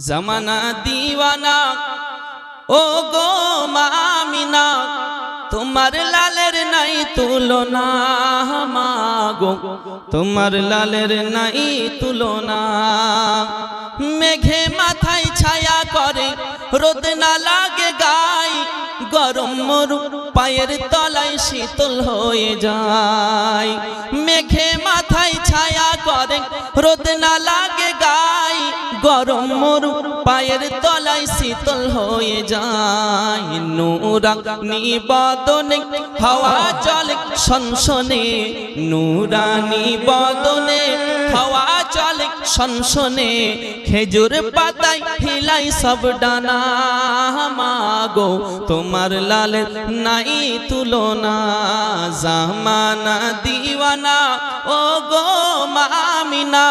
জমানা দিওয়ানা ও গো মামিনা, তোমার লালের নাই তুলনা মাগো, তোমার লালের নাই তুলনা। মেঘে মাথায় ছায়া করে, রোদ না লাগে গায়, গরম মরু পায়ের তলায় শীতল হয়ে যায়। মেঘে মাথায় ছায়া করে, রোদ না লাগে গায়, গরম মরু পায়ের তলায় শীতল হয়ে যায়। নুরানি বদনে হাওয়া চলে সনসনে, নুরানি বদনে হাওয়া চলে সনসনে, খেজুর পাতায় হিলাই সব ডানা মাগো, তোমার লালের নাই তুলনা। জামানা দিওয়ানা ও গো মামিনা,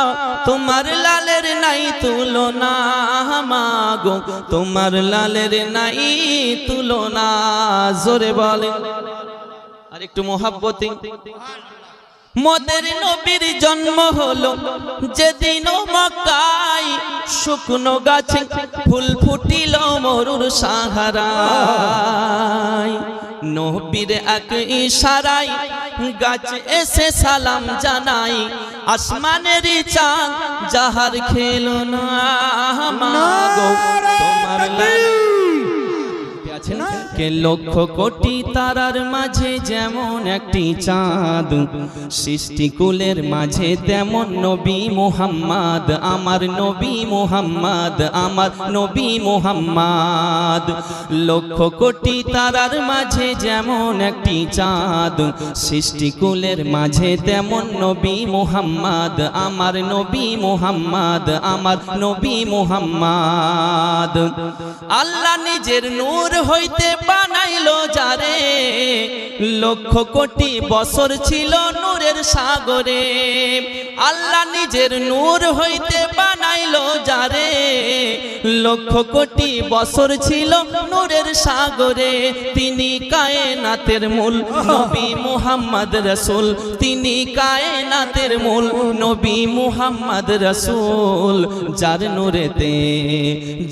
তোমার লালের নাই তুলনা মাগো, তোমার লালের নাই তুলনা। জোরে বলে আর একটু মোহাব্বতে। মোদের নবীর জন্ম হলো যেদিন মক্কায়, শুকনো গাছে ফুল ফুটিল মরুর সাহারায়। নবীর এক ইশারায় গাছ এসে সালাম জানাই, আসমানের চাঁদ যাহার খেলো না মাগো, তোমার কে লক্ষ কোটি তারার মাঝে যেমন একটি চাঁদ, সৃষ্টিকুলের মাঝে তেমন নবী মুহাম্মদ, আমার নবী মুহাম্মদ, আমার নবী মুহাম্মদ। লক্ষ কোটি তারার মাঝে যেমন একটি চাঁদ, সৃষ্টিকুলের মাঝে তেমন নবী মুহাম্মদ, আমার নবী মুহাম্মদ, আমার নবী মুহাম্মদ। আল্লাহ নিজের নূর হইতে বানাইলো যারে, লক্ষ কোটি বছর ছিল নূরের সাগরে। আল্লাহ নিজের নূর হইতে বানাইলো যারে, লক্ষ কোটি বছর ছিল নূরের সাগরে। তিনি কায়নাতের মূল নবী মুহাম্মদ রাসূল, তিনি কায়নাতের মূল নবী মুহাম্মদ রাসূল। যার নূরেতে,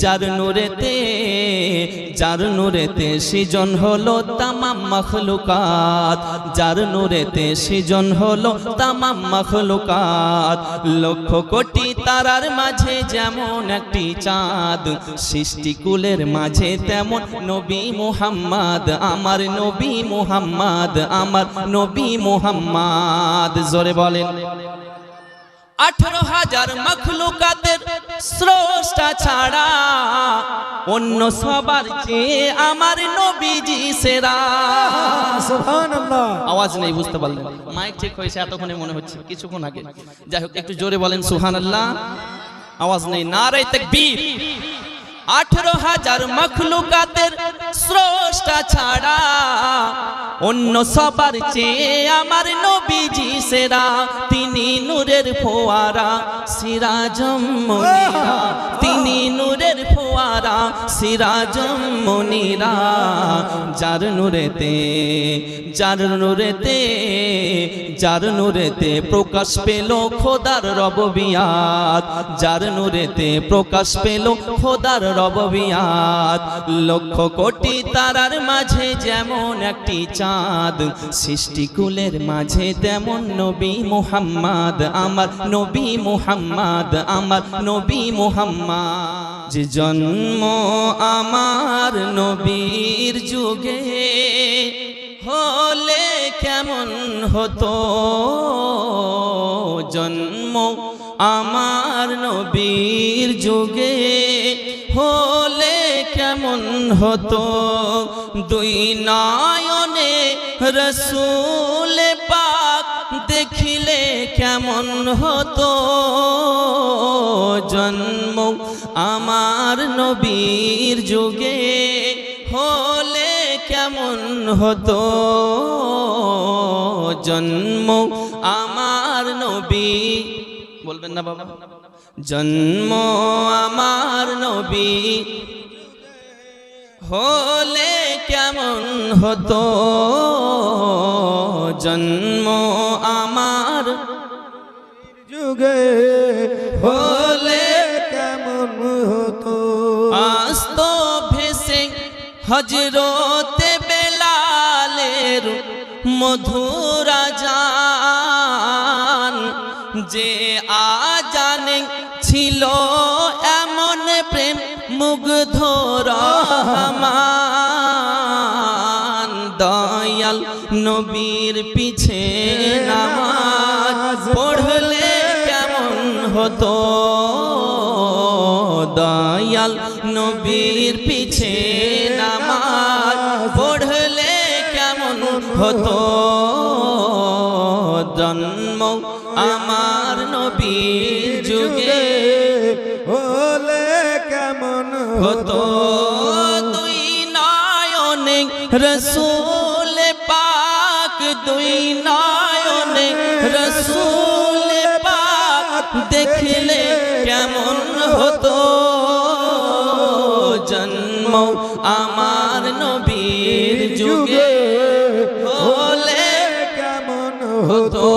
যার নূরেতে, যার নূরেতে সৃজন হলো তামাম মাখলুকাত, যার নূরেতে সৃজন হলো তামাম মাখলুকাত। লক্ষ কোটি তারার মাঝে যেমন একটি চাঁদ, সৃষ্টিকুলের মাঝে তেমন নবী মুহাম্মদ, আমার নবী মুহাম্মদ, আমার নবী মুহাম্মদ। জোরে বলেন। 18,000 মখলুকাতের স্রষ্টা ছাড়া অন্য সবার চেয়ে আমার নবীজি সেরা। সুবহানাল্লাহ। আওয়াজ নেই, বুঝতে পারলেন? মাইক ঠিক হয়েছে এতক্ষণে মনে হচ্ছে, কিছুক্ষণ আগে। যাই হোক, একটু জোরে বলেন সুবহানাল্লাহ। আওয়াজ নেই, নারে তাকবীর। 18,000 মখলুকাতের স্রষ্টা ছাড়া অন্য সবার চেয়ে আমার নবীজি সেরা। তিনি নূরের ফোয়ারা সিরাজম মুনিরা, তিনি নূরের ফোয়ারা সিরাজম মুনিরা। যার নূরেতে, যার নূরেতে, যার নূরেতে প্রকাশ পেল খোদার রববিয়াত, যার নূরেতে প্রকাশ পেল খোদার রববিয়াত। লক্ষ কোটি তারার মাঝে যেমন একটি চাঁদ, সৃষ্টিকুলের মাঝে তেমন নবী মুহাম্মদ, আমার নবী মুহাম্মদ, আমার নবী মুহাম্মদ। যে জন্ম আমার নবীর যুগে হলে কেমন হতো, জন্ম আমার নবীর যুগে হলে কেমন হতো। দুই নয়নে রসূল পাক দেখিলে কেমন হতো, জন্ম আমার নবীর যুগে হলে কেমন হতো, জন্ম আমার নবী। বলবেন না বাবা? জন্ম আমার নবী হলে কেমন হতো, জন্ম আমার যুগে হলে কেমন হতো। হজরতে বেলালের মধুর আজান, যে আজানে ছিল এমন প্রেম মুগ্ধ রহমান, দয়াল নবীর পিছে নামাজ পড়লে কেমন হতো, দয়াল নবীর পিছে নামাজ পড়লে কেমন হতো, জন্ম আমার নবীর যুগে হলে কেমন হতো, দুই নয়নে রসূল পাক, দুই নয়নে রসূল পাক দেখলে কেমন হতো, জন্ম আমার নবীর যুগে হলে কেমন হতো,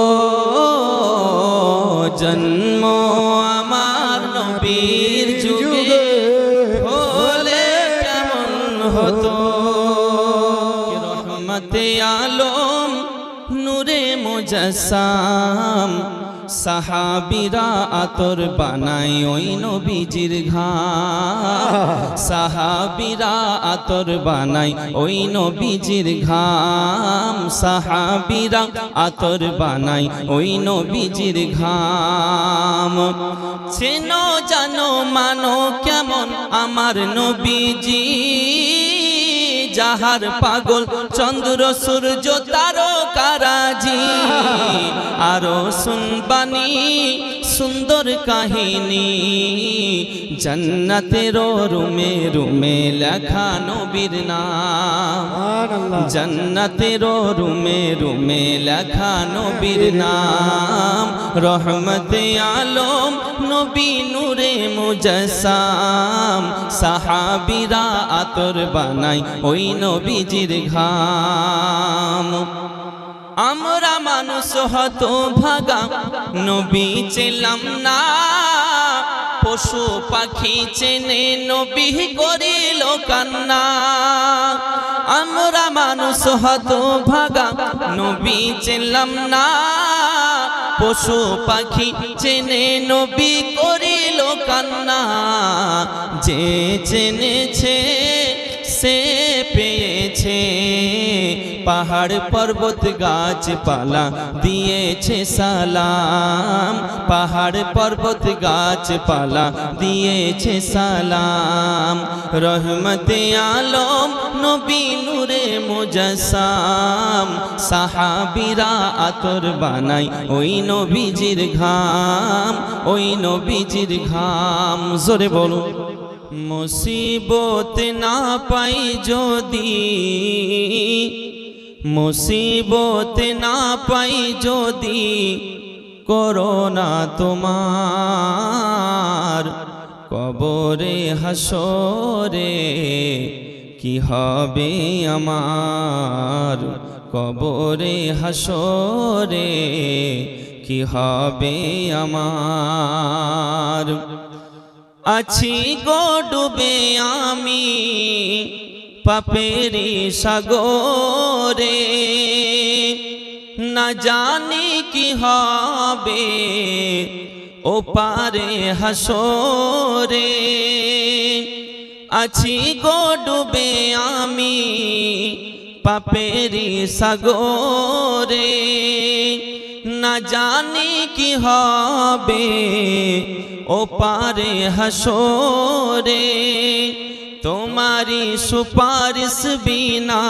জন্ম আমার নবীর যুগে হলে কেমন হতো, রহমতে আলম নূরে মুজাসসাম, সাহাবীরা আতর বানায় ওই নবীজির ঘাম, সাহাবীরা আতর বানায় ওই নবীজির ঘাম, সাহাবীরা আতর বানায় ওই নবীজির ঘাম, চেনো জানো মানো কেমন আমার নবীজি, যাহার পাগল চন্দ্র সূর্য তারকারাজি, আরো শুনবানি সুন্দর কাহিনী, জান্নাতের রুমে রুমে লেখা নবীর নাম, জান্নাতের রুমে রুমে লেখা নবীর নাম, রহমতে আলম নবী নূরে মুজাসসাম, সাহাবীরা আতর বানায় ওই নবীজির ঘাম, আমরা মানুষ হতো ভাগা নবী চেলাম না, পশু পাখি চেনে নবী করিল কান্না, আমরা মানুষ হতো ভাগা নবী চেলাম না, পশু পাখি চেনে নবী করিল কান্না, যে চেনেছে সে পেয়েছে, পাহাড় পর্বত গাছপালা দিয়েছে সালাম, পাহাড় পর্বত গাছপালা দিয়েছে সালাম, রহমতে আলম নবী নূরে মুজাসসাম, সাহাবীরা আতর বানায় ওই নবীজির ঘাম, ওই নবীজির ঘাম, জোরে বলো, মুসিবত না পাই যদি, মুসিবত না পাই যদি, করোনা তোমার কবরে হাসরে কি হবে আমার, কবরে হাসরে কি হবে আমার, আছি গো ডুবে আমি পাপেরি সাগরে, না জানি কি হবে ও পারে হাসরে, আছি গো ডুবে আমি পাপেরি সাগরে, না জানি কি হবে ও পারে হাসরে, তোমারি সুপারিশ বিনা,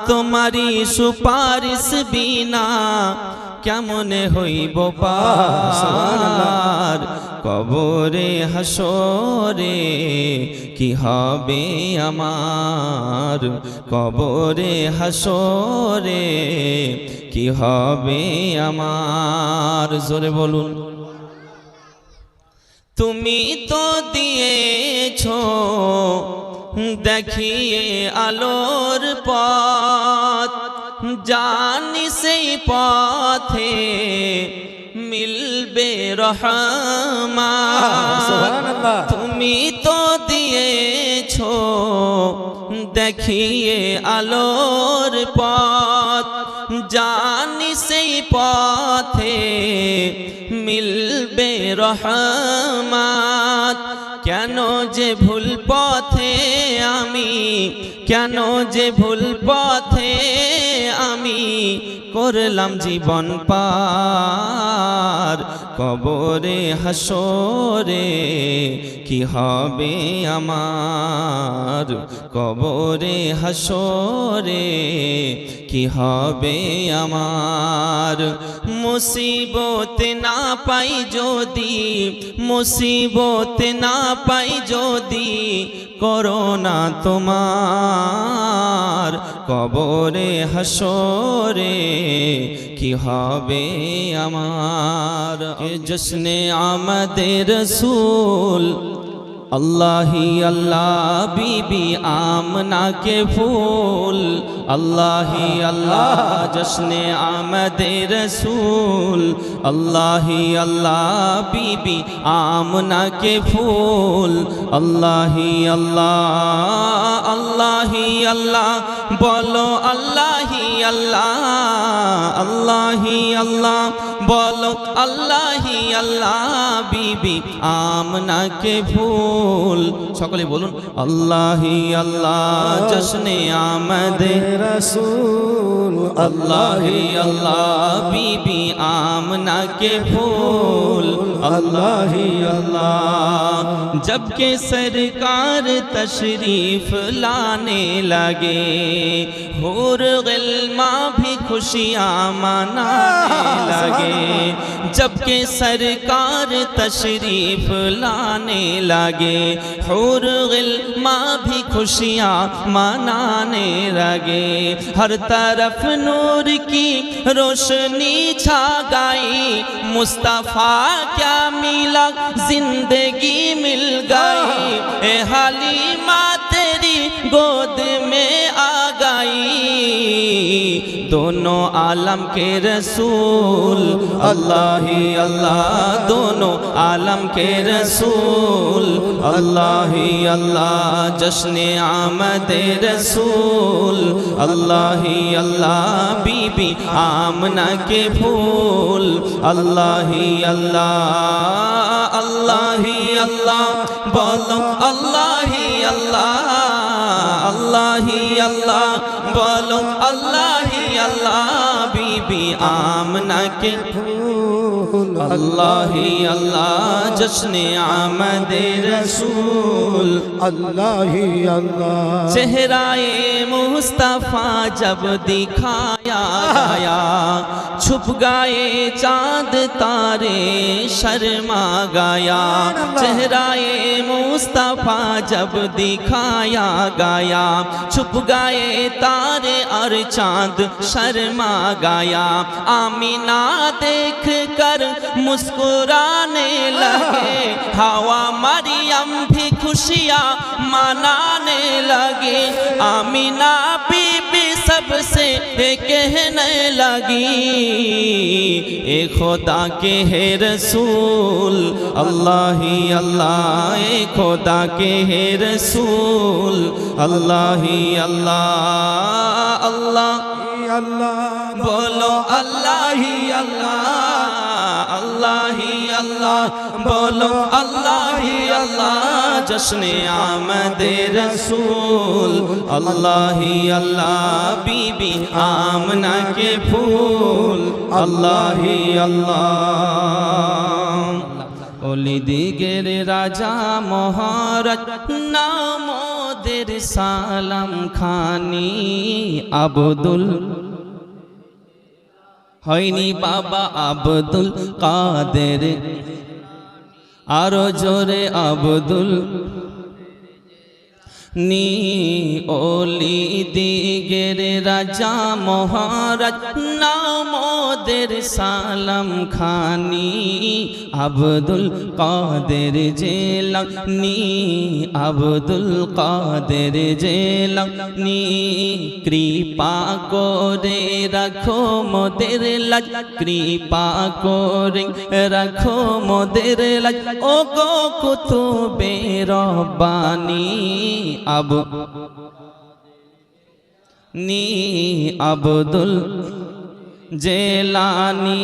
তোমারি সুপারিশ বিনা কেমনে হইব পার, কবরে হাসরে কি হবে আমার, কবরে হাসরে কি হবে আমার, জোরে বলুন, তুমি তো দিয়েছো দেখিয়ে আলোর পথ, জানি সেই পথে মিলবে রহমত, তুমি তো দিয়েছো দেখিয়ে আলোর পথ, জানি সেই পথে মিলবে রহমত। কেন যে ভুল পথে আমি, কেন যে ভুল পথে আমি করলাম জীবন পার। কবরে হাসরে কি হবে আমার, কবরে হাসরে কি হবে আমার। মুসিবত না পাই যদি, মুসিবত না পাই যদি করোনা তোমার, কবরে হাসরে কি হবে আমার। জশ্নে আমদে রসূল अल्लाही अल्लाह बीबी आमना के फूल, अल्लाही अल्लाह जश्ने आमदे रसूल, अल्लाही अल्लाह बीबी आमना के फूल, अल्लाही अल्लाह अल्लाही अल्लाह बोलो अल्लाही अल्लाह, अल्लाही अल्लाह बोलो अल्लाही अल्लाह बीबी आमना के फूल। সকলে বলুন আল্লাহি আল্লাহ জশ্নে আমদে रसूल अल्लाही अल्लाह बीबी आमना के फूल, अल्लाही अल्लाह। जब के सरकार तशरीफ लाने लगे, हुर गिल्मा भी खुशियाँ मनाने लगे। जब के सरकार तशरीफ लाने लगे, हुर गिल्मा भी खुशियाँ मनाने लगे। हर तरफ नूर की रोशनी छा गई, मुस्तफ़ा क्या मिला जिंदगी मिल गई। ए हलीमा तेरी गोद में आ गई, दोनों आलम के रसूल, अल्लाही अल्लाह दोनों आलम के रसूल, अल्लाही अल्लाह जश्ने आमदे रसूल, अल्लाही अल्लाह बीबी आमना के फूल, अल्लाही अल्लाह अल्लाही अल्लाह बोलो अल्लाही अल्लाह, अल्लाही अल्लाह बोलो अल्लाही अल्लाह बीबी आमना के फूल, अल्लाही अल्लाह जश्ने आमदे रसूल, अल्लाही अल्लाह। चेहराए मुस्तफ़ा जब दिखाया गया, छुप गए चाँद तारे शर्मा गया। चेहराए मुस्तफ़ा जब दिखाया गया, छुप गए तारे और चाँद शर्मा गया। आमीना देख कर मुस्कुराने लगे, हवा मरियम भी खुशियाँ मनाने लगे। आमीना बीबी सबसे कहने लगी, ए खुदा के है रसूल, अल्लाही अल्लाह ए खुदा के है रसूल, अल्लाही अल्लाह अल्लाह अल्लाह बोलो अल्लाही अल्लाह, अल्लाही अल्लाह बोलो अल्लाही अल्लाह जश्ने आमदे रसूल, अल्लाही अल्लाह बीबी आमना के फूल, अल्लाही अल्लाह। ओली दिगेर राजा महाराज नामोদের সালাম খানি, আব্দুল হয়নি বাবা আব্দুল কাদের, আরো জোরে আব্দুল নি। ওলি দিগের রাজা মহারাজ নামোদের সালাম খানি, আব্দুল কাদের জেলানি, আব্দুল কাদের জেলানি। কৃপা করে রাখো মোদের লাজ, কৃপা করে রাখো মোদের লাজ, ও গো কুতুবে রব্বানি। अब নি আব্দুল জেলানি,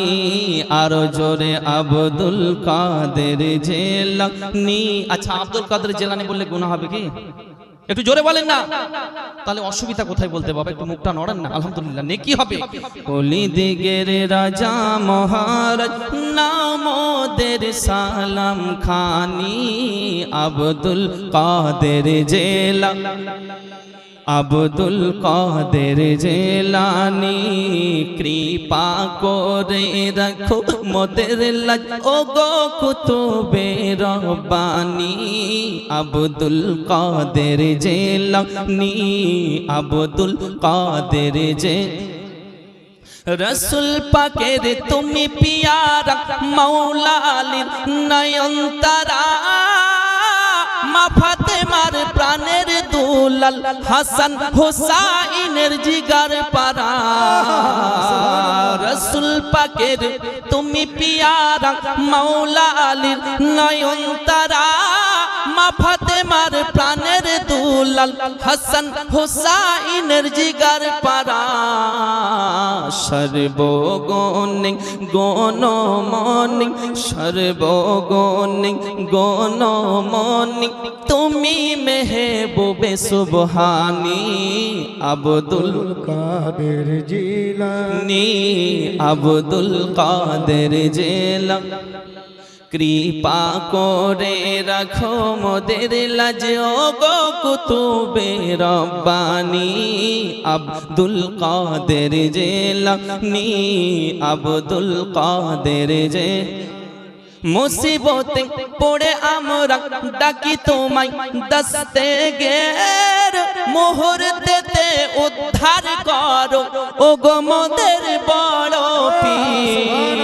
আরো জোরে আব্দুল কাদের জেলানি। আচ্ছা, আব্দুল কাদের জেলানি বললে গুনাহ হবে কি? একটু জোরে বলেন না, তাহলে অসুবিধা কোথায় বলতে বাবা? একটু মুখটা নড়েন না। আলহামদুলিল্লাহ, নেকি হবে। অলি দিগের রাজা মহারাজ নামদের সালাম খানি, আব্দুল কাদের জেলানি, আব্দুল কাদের জেলানি। কৃপা করে রাখো মোদের লাজ, ও গো কুতুবে রব্বানি, আব্দুল কাদের জেলানি, আব্দুল কাদের রসুল পাকের তুমি পিয়ারা, মাওলা আলীর নয়নতারা, মা ফাতেমার প্রাণের দুলাল, হাসান হুসাইনের জিগার পারা। রসুল পাকের তুমি পিয়ারা, মাওলা আলীর নয়নতারা, মা ফাতেমার প্রাণের দুলাল, হাসান হুসাইনের জিগার পারা। সর্বগুণে গণমনি, সর্বগুণে গণমনি, তুমি মেহবুবে সুবহানি, আব্দুল কাদের জিলানি, আব্দুল কাদের জেলানি। কৃপা করে রাখো মোদের লাজ, ও গো কুতুবে রব্বানি, আব্দুল কাদের জেলানি, আব্দুল কাদের মুসিবতে পড়ে আমরা ডাকি তোমায়, দস্তগীর মুহূর্তেতে উদ্ধার করো, ও গো মোদের বড় পীর।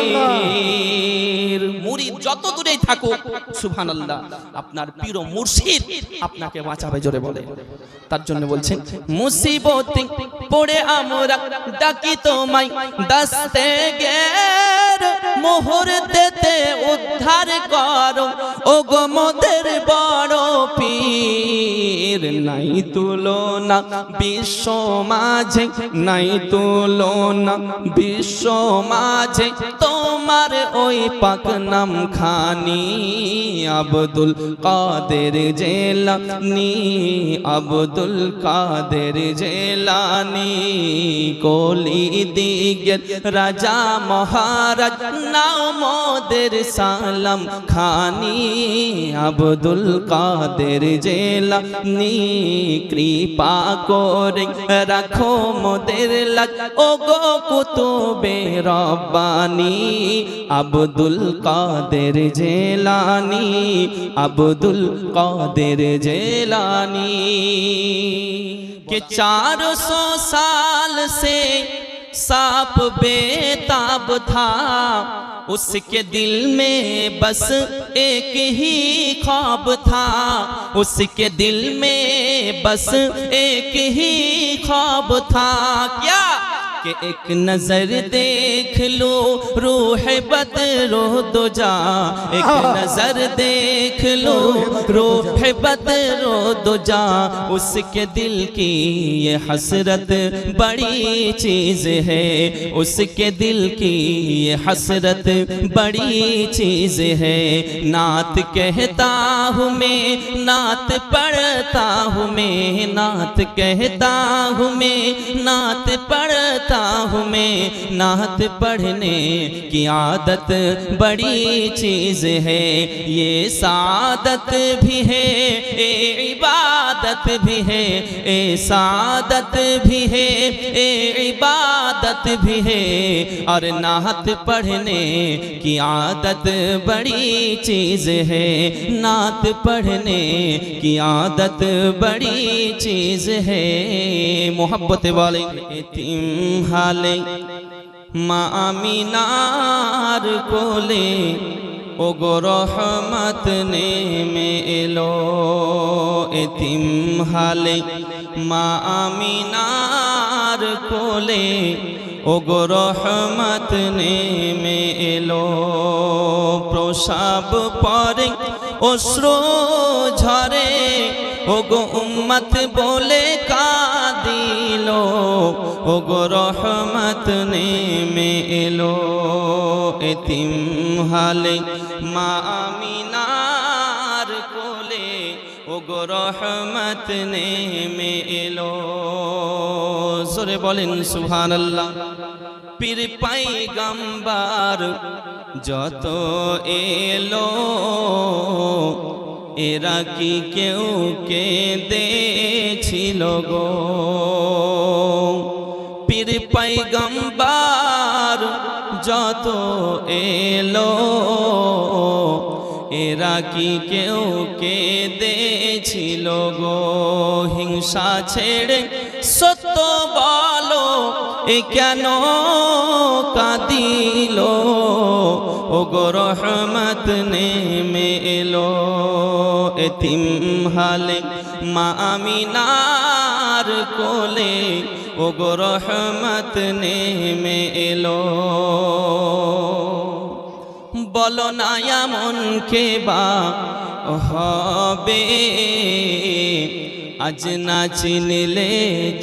মুরিদ যত দূরেই থাকুক, সুবহানাল্লাহ, আপনার পীর ও মুর্শিদ আপনাকে বাঁচাবে। জোরে বলে। তার জন্য বলছেন, মুসিবতে পড়ে আমরা ডাকি তোমায়, দস্তগীর মুহূর্তেতে উদ্ধার করো, ও গো মোদের বড় পীর। নাই তুলনা বিশ্ব মাঝে, নাই তুলনা বিশ্ব মাঝে, তোমার ওই পাক নাম খানি, আব্দুল কাদের জেলানি, আব্দুল কাদের জেলানি। কলি দিগের রাজা মহারাজ নামদের সালাম খানি, আব্দুল কাদের জেলানি। কৃপা করে রাখো মোদের লাজ, ও গো কুতুবে রব্বানি, আব্দুল কাদের জেলানি, আব্দুল কাদের জেলানি। के 400 साल से सांप बेताब था, उसके दिल में बस एक ही ख्वाब था, उसके दिल में बस एक ही ख्वाब था। क्या कि एक नजर देख लो रूह बदरो दो जा, एक नजर देख लो रूह बदरो दो जा, उसके दिल की ये हसरत बड़ी चीज है, उसके दिल की ये हसरत बड़ी चीज है। नात कहता हूँ मैं, नात पढ़ता हूँ मैं, नात कहता हूँ मैं, नात पढ़ता हूँ मैं, नात पढ़ने की आदत बड़ी चीज है, ये सादत भी है, ए इबादत भी है, ए सादत भी है, ए इबादत भी है, और नात पढ़ने की आदत बड़ी चीज है, नात पढ़ने की आदत बड़ी चीज है। मोहब्बत वाले यतीम हाले মা আমিনার কোলে, ও গো রহমত নেমে এলো, এতিম হালে মা আমিনার কোলে, ও গো রহমত নেমে এলো। প্রসাব পরে অশ্রু ঝরে, ও গো উম্মত বলে কাঁদি দিল, ও গো রহমত নেমে এলো। এতিম হালে মা আমিনার কোলে, ও গো রহমত নেমে এলো। জোরে বলেন সুবহানাল্লাহ। পীর পয়গম্বর যত এলো, এরা কি কেউ কেঁদেছিল গো? পীর পয়গম্বর যত এলো, এরা কি কেউ কেঁদেছিল গো? হিংসা ছেড়ে সত্য বলো, এ কেন কাঁদিল, ও গো রহমত নেমে এলো। এতিম হালে মা আমিনার কোলে, ও গো রহমত নেমে এলো। বলো না এমন কে বা হবে, আজ না চিনলে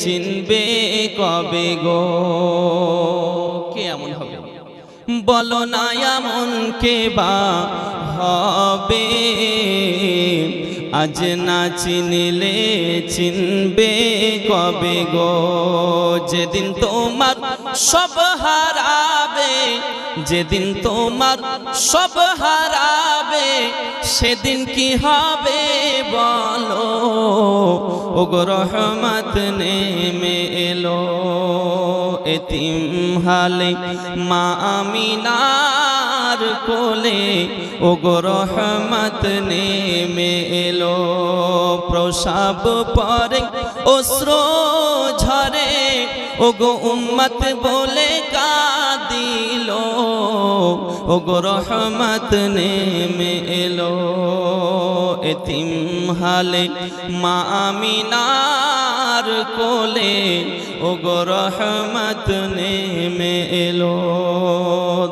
চিনবে কবে গো? কে এমন হবে? বলো না এমন কে বা হবে, আজ না চিনলে চিনবে কবে গো? যেদিন তোমার সব হারাবে, যেদিন তোমার সব হারাবে, সেদিন কি হবে বলো, ও গো রহমত নেমে এলো। এতিম হালে মা আমিনার কোলে, ও গো রহমত নেমে এলো। প্রসাব পরে অশ্রু ঝরে, ও গো উম্মত বলে কাঁদিল, ও গো রহমত নেমে এলো। এতিম হালে মা আমিনার কোলে, ও গো রহমত নেমে এলো।